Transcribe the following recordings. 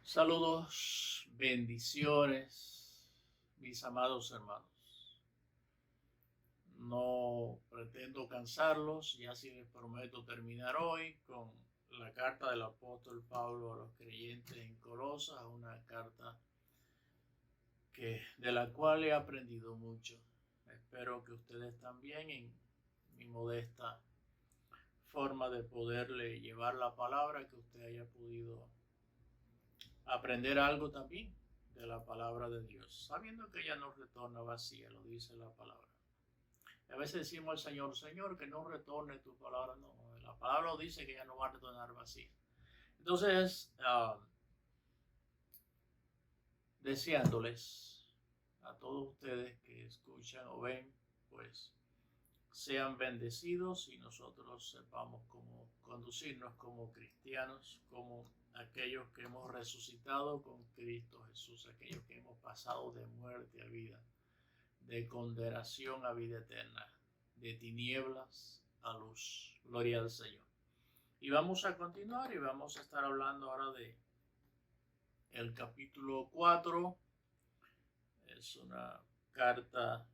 Saludos, bendiciones, mis amados hermanos. No pretendo cansarlos y así les prometo terminar hoy con la carta del apóstol Pablo a los creyentes en Colosas, una carta de la cual he aprendido mucho. Espero que ustedes también, en mi modesta forma de poderle llevar la palabra, que usted haya podido aprender algo también de la palabra de Dios, sabiendo que ella no retorna vacía, lo dice la palabra. A veces decimos al Señor, Señor, que no retorne tu palabra. No, la palabra dice que ella no va a retornar vacía. Entonces, deseándoles a todos ustedes que escuchan o ven, pues sean bendecidos y nosotros sepamos cómo conducirnos como cristianos, como aquellos que hemos resucitado con Cristo Jesús, aquellos que hemos pasado de muerte a vida, de condenación a vida eterna, de tinieblas a luz. Gloria al Señor. Y vamos a continuar y vamos a estar hablando ahora de el capítulo 4. Es una carta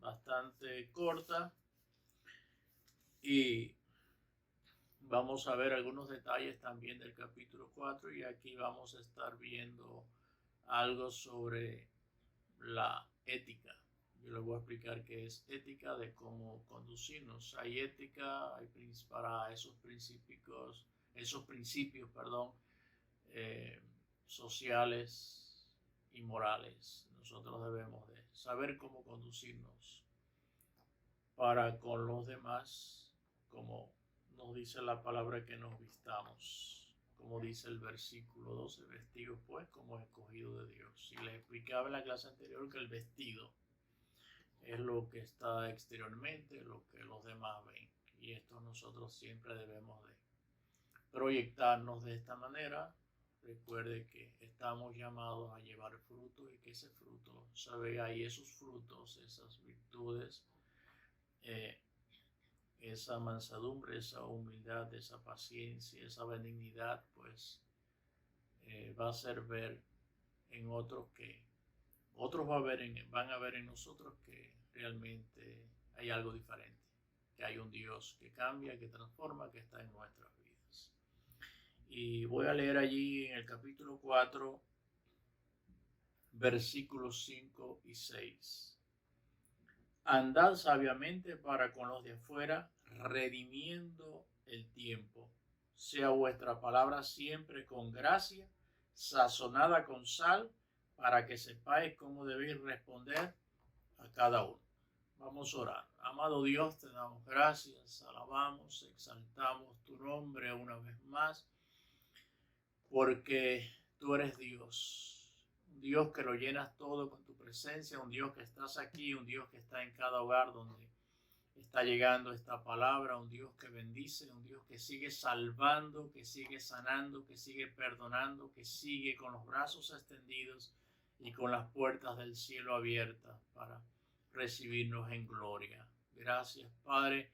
bastante corta y vamos a ver algunos detalles también del capítulo 4 y aquí vamos a estar viendo algo sobre la ética. Yo les voy a explicar qué es ética, de cómo conducirnos. Hay ética para esos principios, eh, sociales y morales. Nosotros debemos de saber cómo conducirnos para con los demás, como nos dice la palabra, que nos vistamos, como dice el versículo 12, vestidos pues como escogido de Dios. Y les explicaba en la clase anterior que el vestido es lo que está exteriormente, lo que los demás ven, y esto nosotros siempre debemos de proyectarnos de esta manera. Recuerde que estamos llamados a llevar fruto y que ese fruto se vea, y esos frutos, esas virtudes, esa mansedumbre, esa humildad, esa paciencia, esa benignidad, pues va a ser ver en otros que otros van a ver en nosotros que realmente hay algo diferente, que hay un Dios que cambia, que transforma, que está en nuestras vidas. Y voy a leer allí en el capítulo 4, versículos 5 y 6. Andad sabiamente para con los de afuera, redimiendo el tiempo. Sea vuestra palabra siempre con gracia, sazonada con sal, para que sepáis cómo debéis responder a cada uno. Vamos a orar. Amado Dios, te damos gracias, alabamos, exaltamos tu nombre una vez más, porque tú eres Dios, un Dios que lo llenas todo con tu presencia, un Dios que estás aquí, un Dios que está en cada hogar donde está llegando esta palabra, un Dios que bendice, un Dios que sigue salvando, que sigue sanando, que sigue perdonando, que sigue con los brazos extendidos y con las puertas del cielo abiertas para recibirnos en gloria. Gracias, Padre.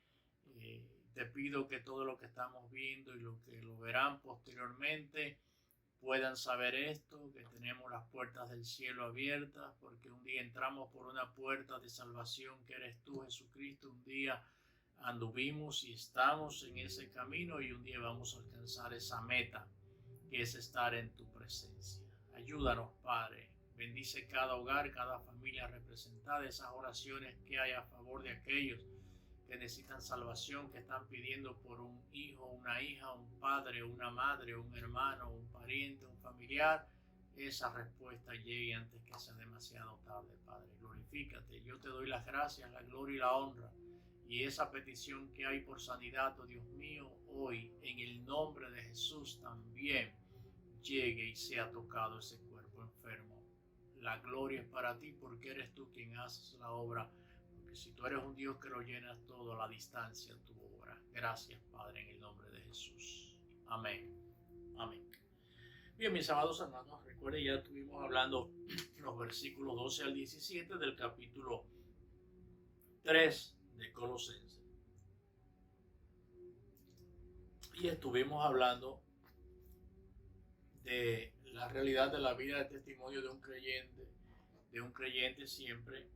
Te pido que todo lo que estamos viendo y lo que lo verán posteriormente puedan saber esto, que tenemos las puertas del cielo abiertas, porque un día entramos por una puerta de salvación que eres tú, Jesucristo. Un día anduvimos y estamos en ese camino y un día vamos a alcanzar esa meta, que es estar en tu presencia. Ayúdanos, Padre. Bendice cada hogar, cada familia representada, esas oraciones que hay a favor de aquellos que necesitan salvación, que están pidiendo por un hijo, una hija, un padre, una madre, un hermano, un pariente, un familiar. Esa respuesta llegue antes que sea demasiado tarde, Padre. Glorifícate. Yo te doy las gracias, la gloria y la honra. Y esa petición que hay por sanidad, oh Dios mío, hoy, en el nombre de Jesús, también llegue y sea tocado ese cuerpo enfermo. La gloria es para ti, porque eres tú quien haces la obra. Porque si tú eres un Dios que lo llenas todo a la distancia, tu obra. Gracias, Padre, en el nombre de Jesús. Amén. Amén. Bien, mis amados hermanos, recuerden, ya estuvimos hablando los versículos 12 al 17 del capítulo 3 de Colosenses. Y estuvimos hablando de la realidad de la vida de testimonio de un creyente siempre,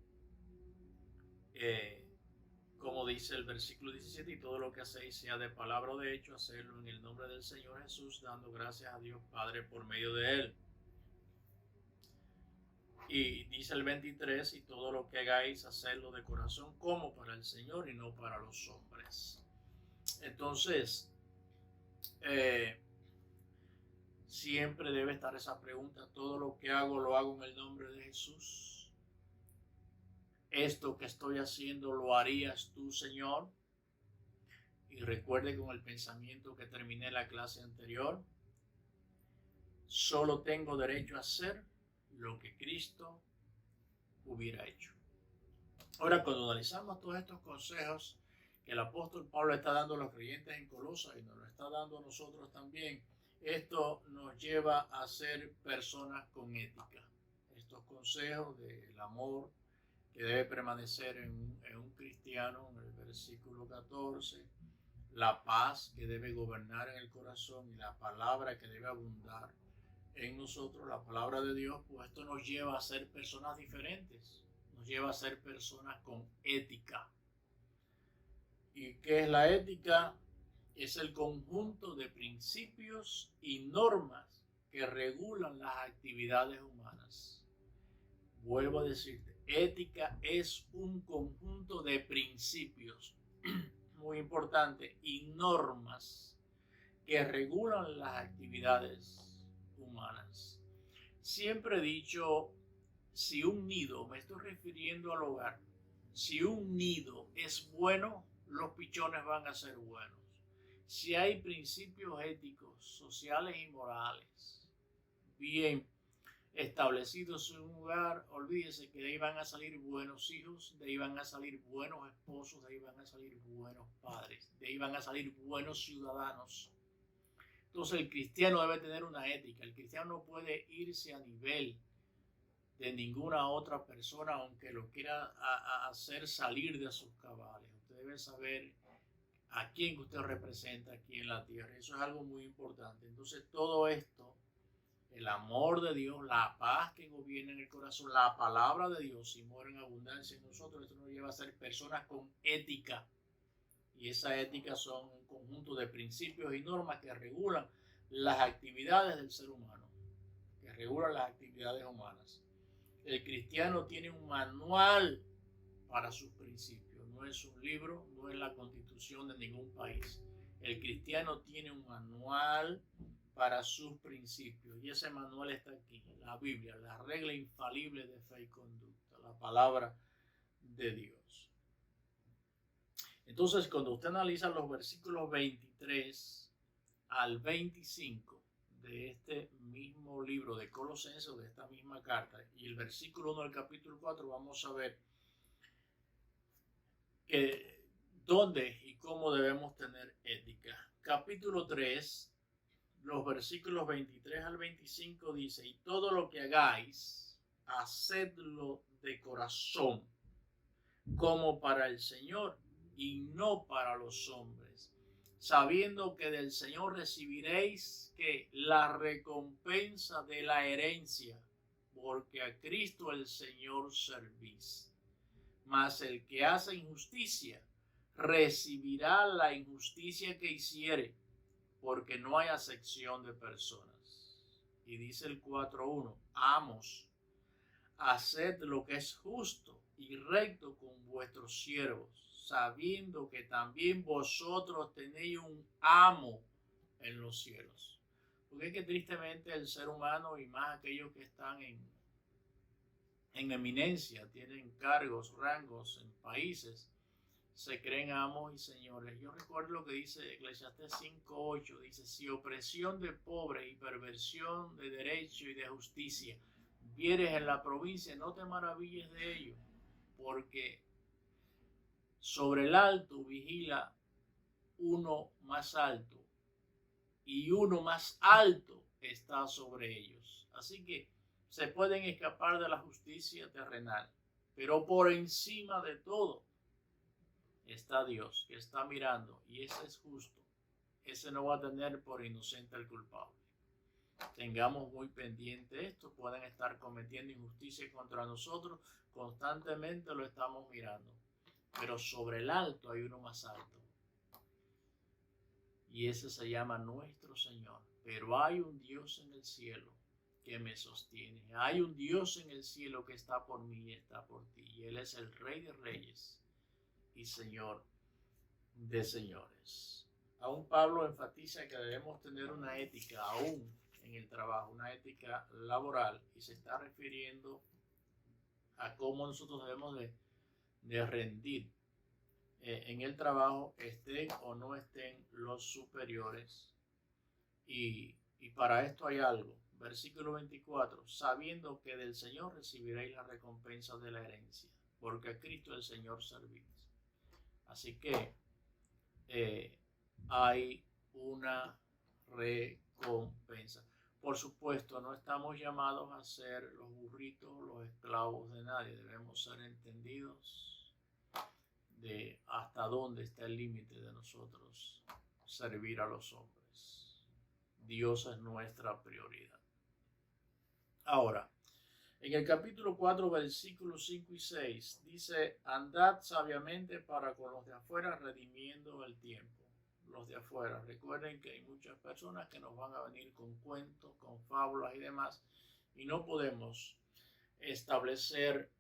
como dice el versículo 17, y todo lo que hacéis, sea de palabra o de hecho, hacerlo en el nombre del Señor Jesús, dando gracias a Dios Padre por medio de él. Y dice el 23, y todo lo que hagáis, hacerlo de corazón como para el Señor y no para los hombres. Entonces, siempre debe estar esa pregunta: todo lo que hago, lo hago en el nombre de Jesús. Esto que estoy haciendo, ¿lo harías tú, Señor? Y recuerde con el pensamiento que terminé la clase anterior: solo tengo derecho a hacer lo que Cristo hubiera hecho. Ahora, cuando analizamos todos estos consejos que el apóstol Pablo está dando a los creyentes en Colosas y nos lo está dando a nosotros también, esto nos lleva a ser personas con ética. Estos consejos del amor que debe permanecer en un cristiano, en el versículo 14, la paz que debe gobernar en el corazón y la palabra que debe abundar en nosotros, la palabra de Dios, pues esto nos lleva a ser personas diferentes, nos lleva a ser personas con ética. ¿Y qué es la ética? Es el conjunto de principios y normas que regulan las actividades humanas. Vuelvo a decirte, ética es un conjunto de principios, muy importante, y normas que regulan las actividades humanas. Siempre he dicho, si un nido, me estoy refiriendo al hogar, si un nido es bueno, los pichones van a ser buenos. Si hay principios éticos, sociales y morales bien establecidos en un hogar, olvídese que de ahí van a salir buenos hijos, de ahí van a salir buenos esposos, de ahí van a salir buenos padres, de ahí van a salir buenos ciudadanos. Entonces el cristiano debe tener una ética. El cristiano no puede irse a nivel de ninguna otra persona, aunque lo quiera hacer salir de sus cabales. Usted debe saber a quién usted representa aquí en la tierra. Eso es algo muy importante. Entonces todo esto, el amor de Dios, la paz que gobierna en el corazón, la palabra de Dios, si mora en abundancia en nosotros, esto nos lleva a ser personas con ética. Y esa ética son un conjunto de principios y normas que regulan las actividades del ser humano, que regulan las actividades humanas. El cristiano tiene un manual para sus principios. No es un libro, no es la constitución de ningún país. El cristiano tiene un manual para sus principios. Y ese manual está aquí, la Biblia, la regla infalible de fe y conducta, la palabra de Dios. Entonces, cuando usted analiza los versículos 23 al 25 de este mismo libro de Colosenses, de esta misma carta, y el versículo 1 del capítulo 4, vamos a ver que dónde y cómo debemos tener ética. Capítulo 3, los versículos 23 al 25 dice: y todo lo que hagáis, hacedlo de corazón, como para el Señor y no para los hombres, sabiendo que del Señor recibiréis que la recompensa de la herencia, porque a Cristo el Señor servís. Mas el que hace injusticia recibirá la injusticia que hiciere, porque no hay acepción de personas. Y dice el 4:1: amos, haced lo que es justo y recto con vuestros siervos, sabiendo que también vosotros tenéis un amo en los cielos. Porque es que tristemente el ser humano, y más aquellos que están en eminencia, tienen cargos, rangos en países, se creen amos y señores. Yo recuerdo lo que dice Eclesiastés 5:8, dice: si opresión de pobres y perversión de derecho y de justicia vieres en la provincia, no te maravilles de ello, porque sobre el alto vigila uno más alto, y uno más alto está sobre ellos. Así que se pueden escapar de la justicia terrenal, pero por encima de todo está Dios, que está mirando, y ese es justo. Ese no va a tener por inocente al culpable. tengamos muy pendiente esto. Pueden estar cometiendo injusticia contra nosotros, constantemente lo estamos mirando, pero sobre el alto hay uno más alto, y ese se llama nuestro Señor. Pero hay un Dios en el cielo que me sostiene, hay un Dios en el cielo que está por mí y está por ti, y Él es el Rey de Reyes y Señor de señores. Aún Pablo enfatiza que debemos tener una ética aún en el trabajo, una ética laboral, y se está refiriendo a cómo nosotros debemos de rendir en el trabajo, estén o no estén los superiores. Y para esto hay algo. Versículo 24, sabiendo que del Señor recibiréis la recompensa de la herencia, porque a Cristo el Señor servís. Así que hay una recompensa. Por supuesto, no estamos llamados a ser los burritos, los esclavos de nadie. Debemos ser entendidos de hasta dónde está el límite de nosotros servir a los hombres. Dios es nuestra prioridad. Ahora, en el capítulo 4, versículos 5 y 6, dice, andad sabiamente para con los de afuera, redimiendo el tiempo. Los de afuera, recuerden que hay muchas personas que nos van a venir con cuentos, con fábulas y demás, y no podemos establecer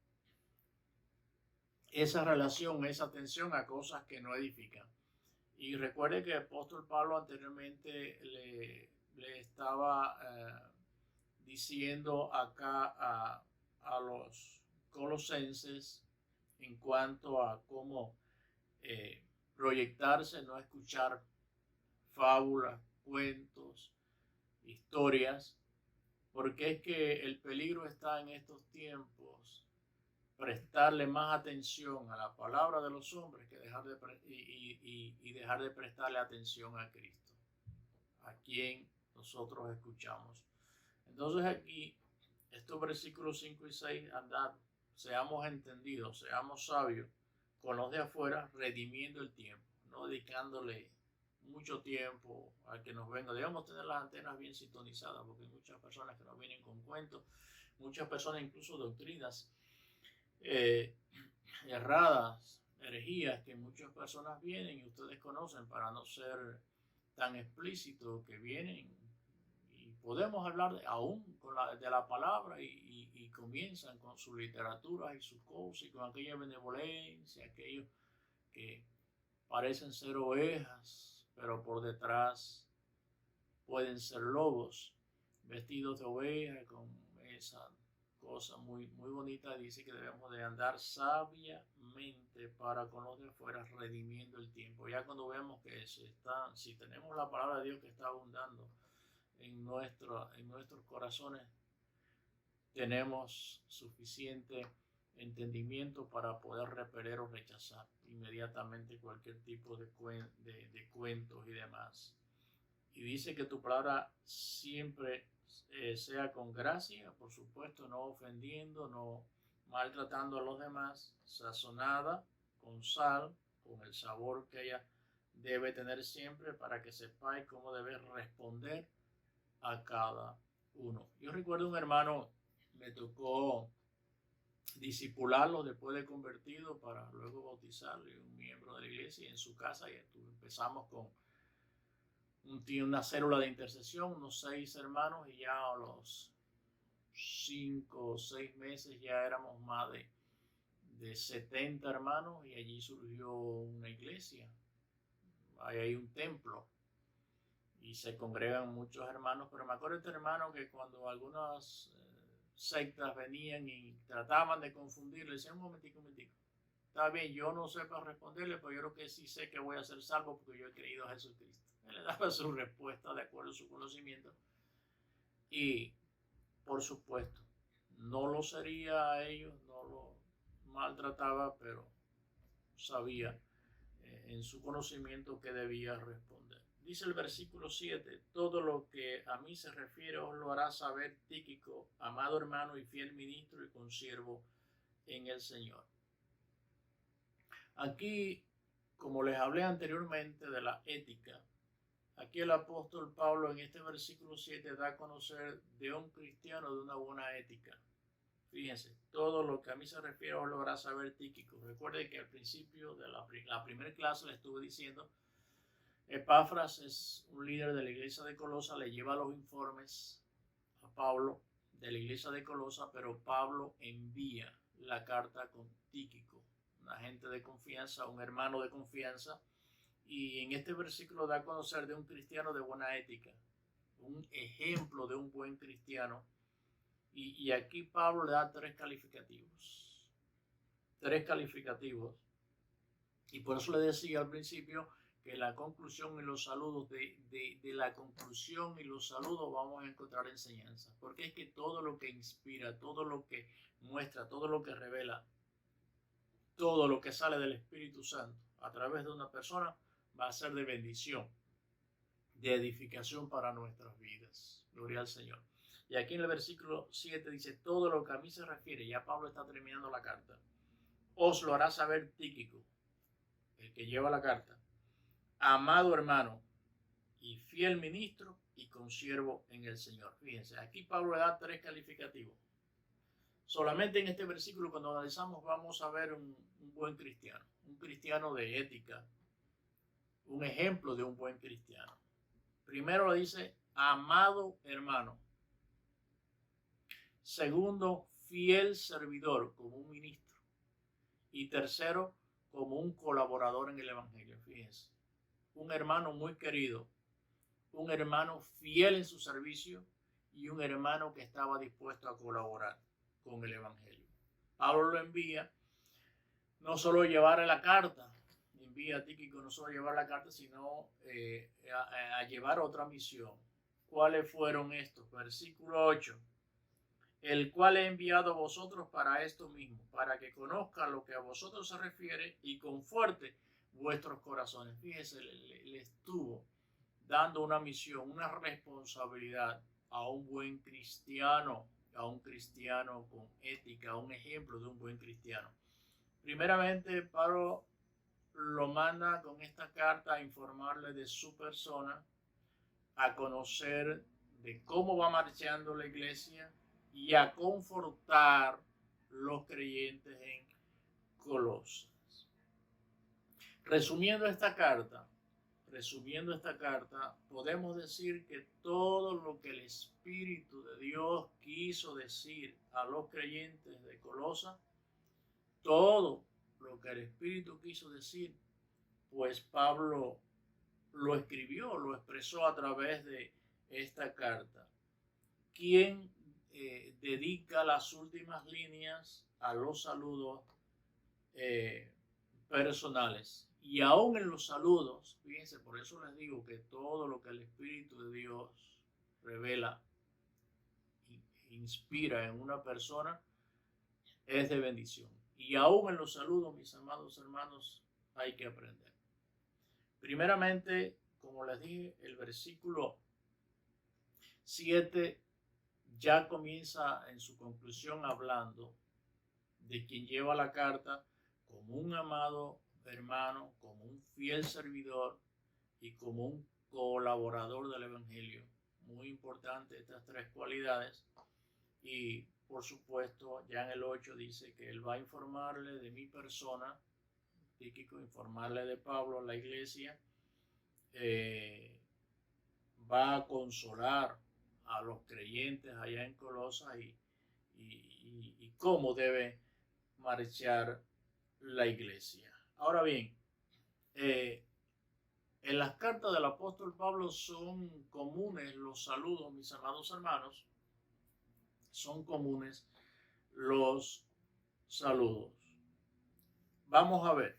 esa relación, esa atención a cosas que no edifican. Y recuerde que el apóstol Pablo anteriormente le estaba diciendo acá a los colosenses en cuanto a cómo proyectarse, no escuchar fábulas, cuentos, historias, porque es que el peligro está en estos tiempos, prestarle más atención a la palabra de los hombres que dejar de prestarle atención a Cristo, a quien nosotros escuchamos. Entonces aquí, estos versículos 5 y 6, andad, seamos entendidos, seamos sabios con los de afuera, redimiendo el tiempo, no dedicándole mucho tiempo al que nos venga. Debemos tener las antenas bien sintonizadas, porque hay muchas personas que nos vienen con cuentos, muchas personas incluso doctrinas erradas, herejías que muchas personas vienen y ustedes conocen, para no ser tan explícito, que vienen y podemos hablar aún de la palabra y comienzan con su literatura y sus cosas y con aquella benevolencia, aquellos que parecen ser ovejas, pero por detrás pueden ser lobos vestidos de oveja, con esa cosa muy, muy bonita. Dice que debemos de andar sabiamente para con los de afuera, redimiendo el tiempo. Ya cuando vemos que si tenemos la palabra de Dios que está abundando en nuestros corazones, tenemos suficiente entendimiento para poder repeler o rechazar inmediatamente cualquier tipo de cuentos y demás. Y dice que tu palabra siempre sea con gracia, por supuesto, no ofendiendo, no maltratando a los demás, sazonada con sal, con el sabor que ella debe tener siempre, para que sepáis cómo debe responder a cada uno. Yo recuerdo un hermano, me tocó discipularlo después de convertido para luego bautizarle, un miembro de la iglesia, y en su casa, y empezamos con una célula de intercesión, unos 6 hermanos, y ya a los 5 o 6 meses ya éramos más de 70 hermanos, y allí surgió una iglesia, ahí hay un templo y se congregan muchos hermanos. Pero me acuerdo de este hermano que cuando algunas sectas venían y trataban de confundirle, decían, un momentico, está bien, yo no sé para responderle, pero yo creo que sí sé que voy a ser salvo porque yo he creído a Jesucristo. Él le daba su respuesta de acuerdo a su conocimiento, y por supuesto no lo sería a ellos, no lo maltrataba, pero sabía en su conocimiento que debía responder. Dice el versículo 7, todo lo que a mí se refiere os lo hará saber Tíquico, amado hermano y fiel ministro y consiervo en el Señor. Aquí, como les hablé anteriormente de la ética, aquí el apóstol Pablo en este versículo 7 da a conocer de un cristiano de una buena ética. Fíjense, todo lo que a mí se refiere os lo hará saber Tíquico. Recuerde que al principio de la primera clase le estuve diciendo, Epafras es un líder de la iglesia de Colosa, le lleva los informes a Pablo de la iglesia de Colosa, pero Pablo envía la carta con Tíquico, un agente de confianza, un hermano de confianza, y en este versículo da a conocer de un cristiano de buena ética, un ejemplo de un buen cristiano. Y aquí Pablo le da tres calificativos. Y por eso le decía al principio que la conclusión y los saludos, de la conclusión y los saludos vamos a encontrar enseñanza. Porque es que todo lo que inspira, todo lo que muestra, todo lo que revela, todo lo que sale del Espíritu Santo a través de una persona va a ser de bendición, de edificación para nuestras vidas. Gloria al Señor. Y aquí en el versículo 7 dice, todo lo que a mí se refiere, ya Pablo está terminando la carta, os lo hará saber Tíquico, el que lleva la carta, amado hermano y fiel ministro y consiervo en el Señor. Fíjense, aquí Pablo le da tres calificativos. Solamente en este versículo, cuando analizamos, vamos a ver un buen cristiano, un cristiano de ética, un ejemplo de un buen cristiano. Primero le dice, amado hermano. Segundo, fiel servidor como un ministro. Y tercero, como un colaborador en el evangelio. Fíjense, un hermano muy querido, un hermano fiel en su servicio y un hermano que estaba dispuesto a colaborar con el evangelio. Pablo lo envía no solo llevar la carta, envía a Tíquico no solo llevar la carta, sino a llevar otra misión. ¿Cuáles fueron estos? Versículo 8. El cual he enviado a vosotros para esto mismo, para que conozca lo que a vosotros se refiere y conforte vuestros corazones. Fíjense, le estuvo dando una misión, una responsabilidad a un buen cristiano, a un cristiano con ética, a un ejemplo de un buen cristiano. Primeramente, Pablo lo manda con esta carta a informarle de su persona, a conocer de cómo va marchando la iglesia y a confortar los creyentes en Colosas. Resumiendo esta carta, podemos decir que todo lo que el Espíritu de Dios quiso decir a los creyentes de Colosas, todo lo que el Espíritu quiso decir, pues Pablo lo escribió, lo expresó a través de esta carta. Quien dedica las últimas líneas a los saludos personales. Y aún en los saludos, fíjense, por eso les digo que todo lo que el Espíritu de Dios revela, inspira en una persona, es de bendición. Y aún en los saludos, mis amados hermanos, hay que aprender. Primeramente, como les dije, el versículo 7 ya comienza en su conclusión hablando de quien lleva la carta como un amado hermano, como un fiel servidor y como un colaborador del evangelio. Muy importante estas tres cualidades. Y por supuesto, ya en el 8 dice que él va a informarle de mi persona, Tíquico, informarle de Pablo a la iglesia, va a consolar a los creyentes allá en Colosas y cómo debe marchar la iglesia. Ahora bien, en las cartas del apóstol Pablo son comunes los saludos, mis amados hermanos, son comunes los saludos. Vamos a ver,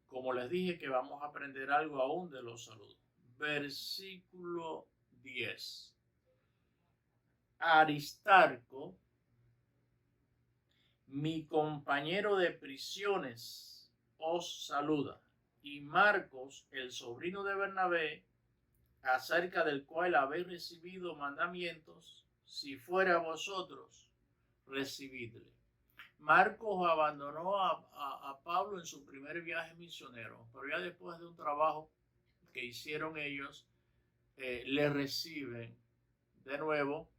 como les dije que vamos a aprender algo aún de los saludos. Versículo 10. Aristarco, mi compañero de prisiones, os saluda. Y Marcos, el sobrino de Bernabé, acerca del cual habéis recibido mandamientos, si fuera a vosotros, recibidle. Marcos abandonó a Pablo en su primer viaje misionero, pero ya después de un trabajo que hicieron ellos, le reciben de nuevo,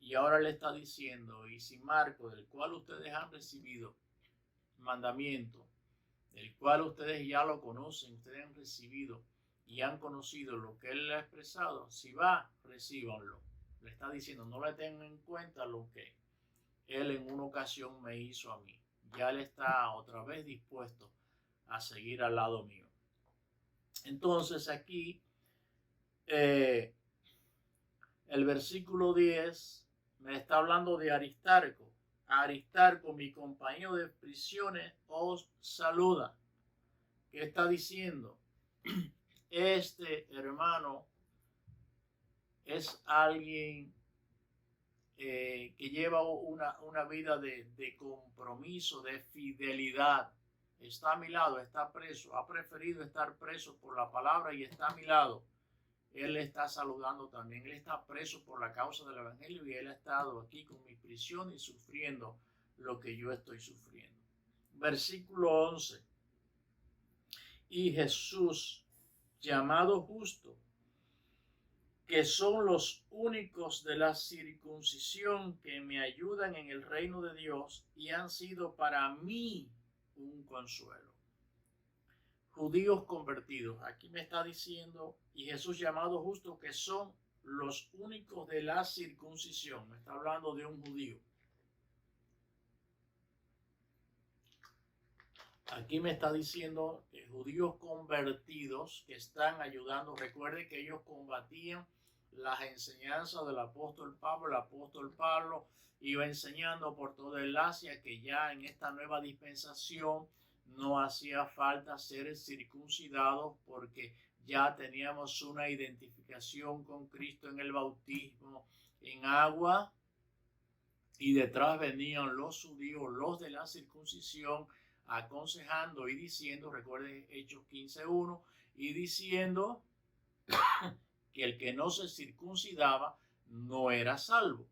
y ahora le está diciendo: y si Marco, del cual ustedes han recibido mandamiento, del cual ustedes ya lo conocen, ustedes han recibido y han conocido lo que él le ha expresado, si va, recíbanlo. Le está diciendo: no le tengan en cuenta lo que él en una ocasión me hizo a mí. Ya él está otra vez dispuesto a seguir al lado mío. Entonces aquí el versículo 10 me está hablando de Aristarco. Aristarco, mi compañero de prisiones, os saluda. ¿Qué está diciendo? Este hermano es alguien que lleva una vida de compromiso, de fidelidad. Está a mi lado, está preso, ha preferido estar preso por la palabra y está a mi lado. Él está saludando también. Él está preso por la causa del evangelio y él ha estado aquí con mi prisión y sufriendo lo que yo estoy sufriendo. Versículo 11. Y Jesús, llamado justo, que son los únicos de la circuncisión que me ayudan en el reino de Dios y han sido para mí un consuelo. Judíos convertidos. Aquí me está diciendo, y Jesús llamado justo, que son los únicos de la circuncisión. Me está hablando de un judío. Aquí me está diciendo que judíos convertidos que están ayudando. Recuerde que ellos combatían las enseñanzas del apóstol Pablo. El apóstol Pablo iba enseñando por toda el Asia que ya en esta nueva dispensación no hacía falta ser circuncidados porque ya teníamos una identificación con Cristo en el bautismo en agua, y detrás venían los judíos, los de la circuncisión, aconsejando y diciendo, recuerden Hechos 15:1, y diciendo que el que no se circuncidaba no era salvo.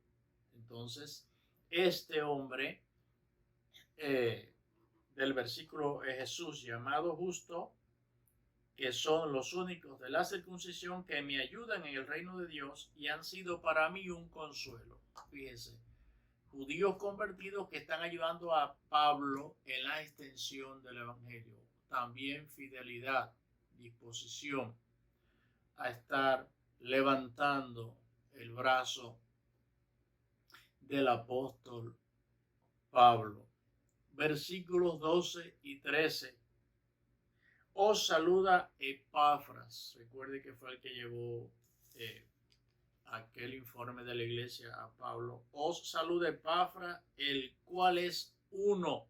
Entonces, este hombre del versículo Jesús llamado justo, que son los únicos de la circuncisión que me ayudan en el reino de Dios y han sido para mí un consuelo. Fíjense, judíos convertidos que están ayudando a Pablo en la extensión del evangelio. También fidelidad, disposición a estar levantando el brazo del apóstol Pablo. Versículos 12 y 13. Os saluda Epafras. Recuerde que fue el que llevó aquel informe de la iglesia a Pablo. Os saluda Epafras, el cual es uno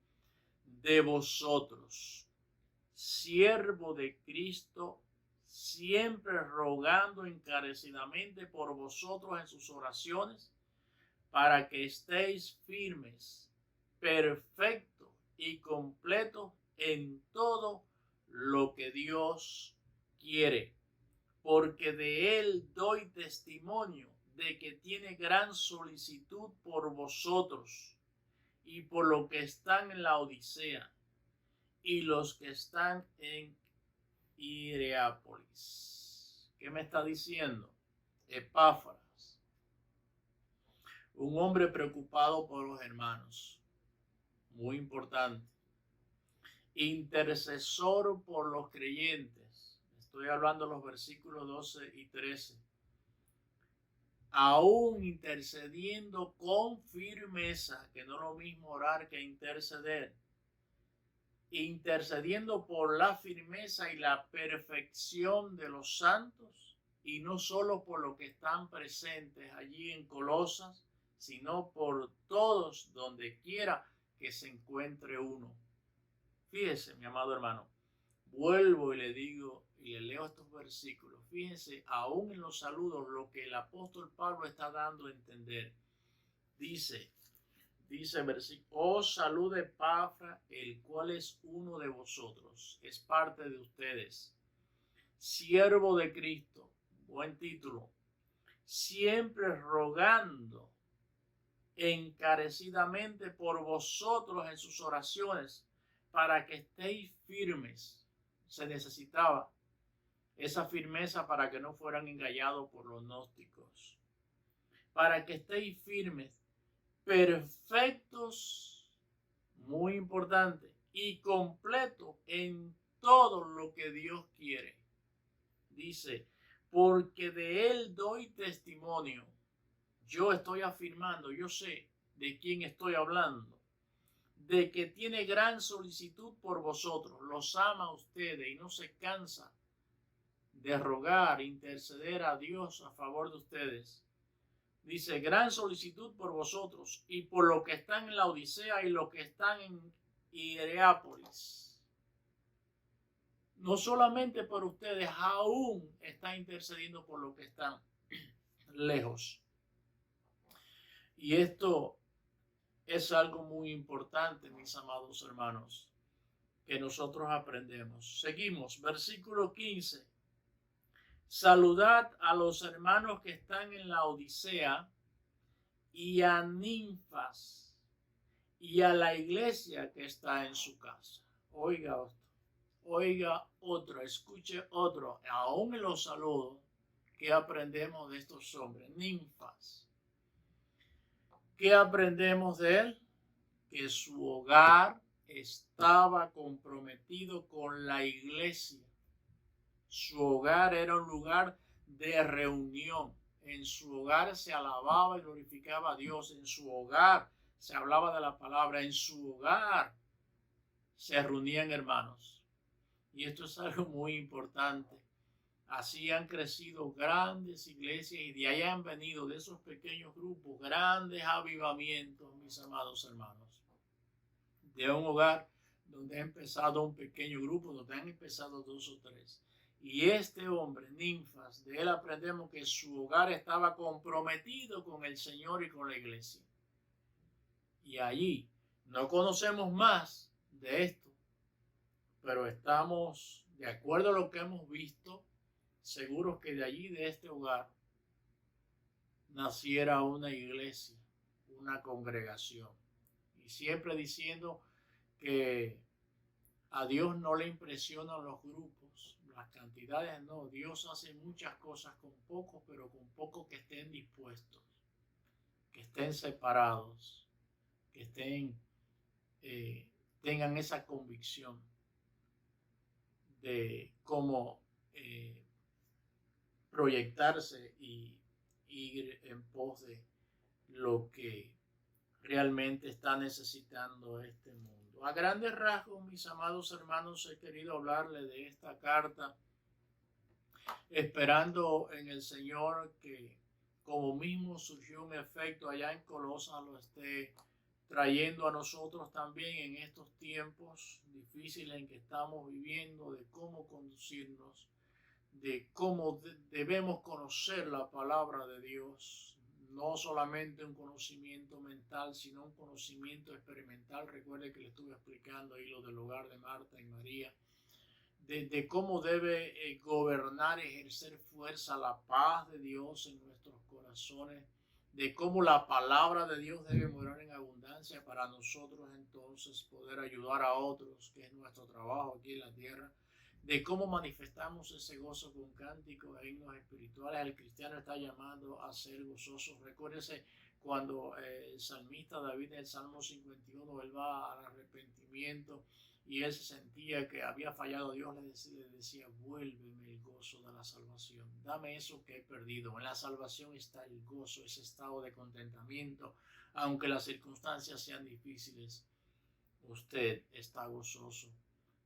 de vosotros, siervo de Cristo, siempre rogando encarecidamente por vosotros en sus oraciones, para que estéis firmes, perfectos y completos en todo lo que Dios quiere, porque de él doy testimonio de que tiene gran solicitud por vosotros y por los que están en la Odisea y los que están en Hierápolis. ¿Qué me está diciendo? Epáfras, un hombre preocupado por los hermanos, muy importante, intercesor por los creyentes. Estoy hablando de los versículos 12 y 13. Aún intercediendo con firmeza, que no es lo mismo orar que interceder. Intercediendo por la firmeza y la perfección de los santos, y no solo por los que están presentes allí en Colosas, sino por todos donde quiera que se encuentre uno. Fíjese, mi amado hermano, vuelvo y le digo y le leo estos versículos. Fíjense, aún en los saludos, lo que el apóstol Pablo está dando a entender. Dice versículo: os saluda Epafras, el cual es uno de vosotros, es parte de ustedes, siervo de Cristo, buen título, siempre rogando encarecidamente por vosotros en sus oraciones, para que estéis firmes. Se necesitaba esa firmeza para que no fueran engañados por los gnósticos, para que estéis firmes, perfectos, muy importante, y completos en todo lo que Dios quiere. Dice, porque de Él doy testimonio. Yo estoy afirmando, yo sé de quién estoy hablando, de que tiene gran solicitud por vosotros, los ama a ustedes y no se cansa de rogar, interceder a Dios a favor de ustedes. Dice, gran solicitud por vosotros y por los que están en la Odisea y los que están en Hierápolis. No solamente por ustedes, aún está intercediendo por los que están lejos. Y esto es algo muy importante, mis amados hermanos, que nosotros aprendemos. Seguimos, versículo 15. Saludad a los hermanos que están en la Odisea y a Ninfas y a la iglesia que está en su casa. Oiga otro, escuche otro, aún en los saludos que aprendemos de estos hombres, Ninfas. ¿Qué aprendemos de él? Que su hogar estaba comprometido con la iglesia. Su hogar era un lugar de reunión. En su hogar se alababa y glorificaba a Dios. En su hogar se hablaba de la palabra. En su hogar se reunían hermanos. Y esto es algo muy importante. Así han crecido grandes iglesias y de ahí han venido, de esos pequeños grupos, grandes avivamientos, mis amados hermanos. De un hogar donde ha empezado un pequeño grupo, donde han empezado 2 o 3. Y este hombre, Ninfas, de él aprendemos que su hogar estaba comprometido con el Señor y con la iglesia. Y allí no conocemos más de esto, pero estamos, de acuerdo a lo que hemos visto, seguros que de allí, de este hogar, naciera una iglesia, una congregación. Y siempre diciendo que a Dios no le impresionan los grupos, las cantidades no. Dios hace muchas cosas con pocos, pero con pocos que estén dispuestos, que estén separados, que tengan esa convicción de cómo proyectarse y ir en pos de lo que realmente está necesitando este mundo. A grandes rasgos, mis amados hermanos, he querido hablarles de esta carta, esperando en el Señor que, como mismo surgió un efecto allá en Colosas, lo esté trayendo a nosotros también en estos tiempos difíciles en que estamos viviendo, de cómo conducirnos, de cómo debemos conocer la palabra de Dios, no solamente un conocimiento mental, sino un conocimiento experimental. Recuerde que le estuve explicando ahí lo del hogar de Marta y María, de cómo debe gobernar, ejercer fuerza la paz de Dios en nuestros corazones, de cómo la palabra de Dios debe morar en abundancia para nosotros entonces poder ayudar a otros, que es nuestro trabajo aquí en la tierra, de cómo manifestamos ese gozo con cánticos e himnos espirituales. El cristiano está llamado a ser gozoso. Recuérdese cuando el salmista David en el Salmo 51, él va al arrepentimiento y él se sentía que había fallado a Dios, le decía, vuélveme el gozo de la salvación, dame eso que he perdido. En la salvación está el gozo, ese estado de contentamiento, aunque las circunstancias sean difíciles, usted está gozoso.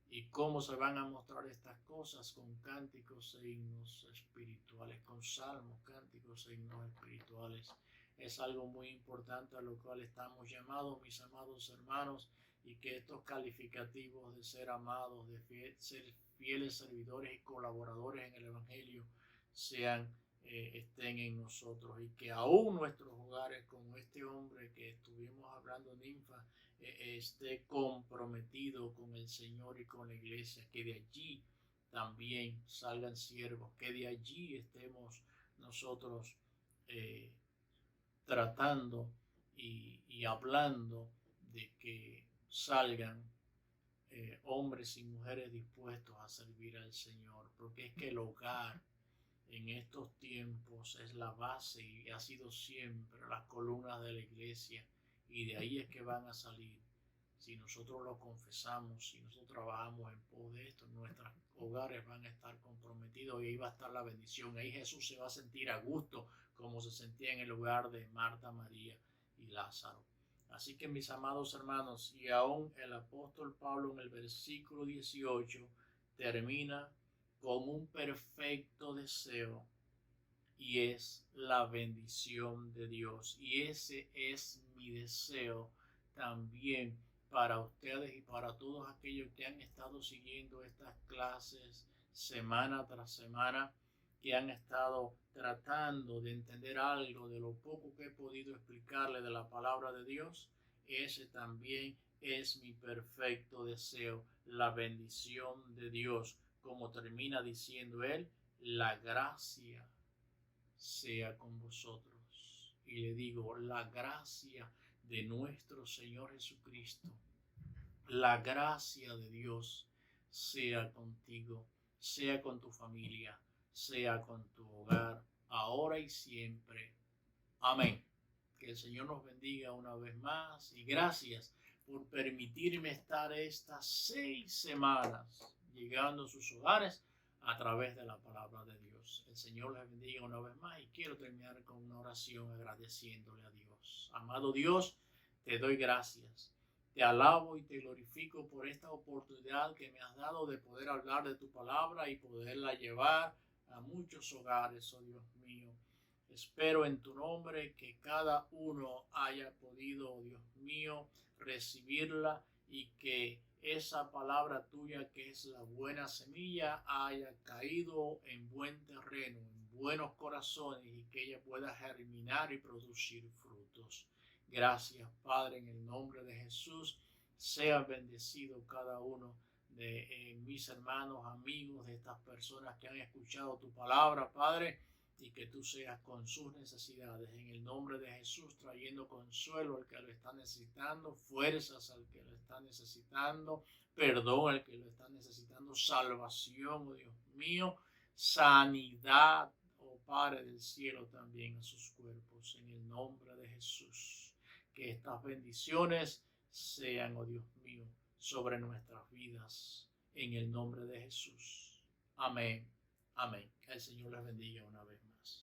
¿Y cómo se van a mostrar estas cosas? Con cánticos e himnos espirituales, con salmos, cánticos e himnos espirituales. Es algo muy importante a lo cual estamos llamados, mis amados hermanos, y que estos calificativos de ser amados, de ser fieles servidores y colaboradores en el Evangelio estén en nosotros, y que aún nuestros hogares, como este hombre que estuvimos hablando, Ninfa, esté comprometido con el Señor y con la iglesia, que de allí también salgan siervos, que de allí estemos nosotros tratando y hablando de que salgan hombres y mujeres dispuestos a servir al Señor, porque es que el hogar en estos tiempos es la base y ha sido siempre las columnas de la iglesia, y de ahí es que van a salir. Si nosotros lo confesamos, si nosotros trabajamos en pos de esto, nuestros hogares van a estar comprometidos y ahí va a estar la bendición. Ahí Jesús se va a sentir a gusto como se sentía en el hogar de Marta, María y Lázaro. Así que, mis amados hermanos, y aún el apóstol Pablo en el versículo 18 termina con un perfecto deseo, y es la bendición de Dios. Y ese es mi deseo también para ustedes y para todos aquellos que han estado siguiendo estas clases semana tras semana, que han estado tratando de entender algo de lo poco que he podido explicarle de la palabra de Dios. Ese también es mi perfecto deseo, la bendición de Dios, como termina diciendo él, la gracia sea con vosotros. Y le digo, la gracia de nuestro Señor Jesucristo, la gracia de Dios sea contigo, sea con tu familia, sea con tu hogar, ahora y siempre. Amén. Que el Señor nos bendiga una vez más, y gracias por permitirme estar estas 6 semanas llegando a sus hogares a través de la palabra de Dios. El Señor les bendiga una vez más, y quiero terminar con una oración agradeciéndole a Dios. Amado Dios, te doy gracias. Te alabo y te glorifico por esta oportunidad que me has dado de poder hablar de tu palabra y poderla llevar a muchos hogares, oh Dios mío. Espero en tu nombre que cada uno haya podido, oh Dios mío, recibirla, y que esa palabra tuya, que es la buena semilla, haya caído en buen terreno, en buenos corazones, y que ella pueda germinar y producir frutos. Gracias, Padre, en el nombre de Jesús. Sea bendecido cada uno de mis hermanos, amigos, de estas personas que han escuchado tu palabra, Padre, y que tú seas con sus necesidades, en el nombre de Jesús, trayendo consuelo al que lo está necesitando, fuerzas al que lo está necesitando, perdón al que lo está necesitando, salvación, oh Dios mío, sanidad, oh Padre del cielo, también a sus cuerpos, en el nombre de Jesús. Que estas bendiciones sean, oh Dios mío, sobre nuestras vidas, en el nombre de Jesús. Amén. Amén. Que el Señor les bendiga una vez más.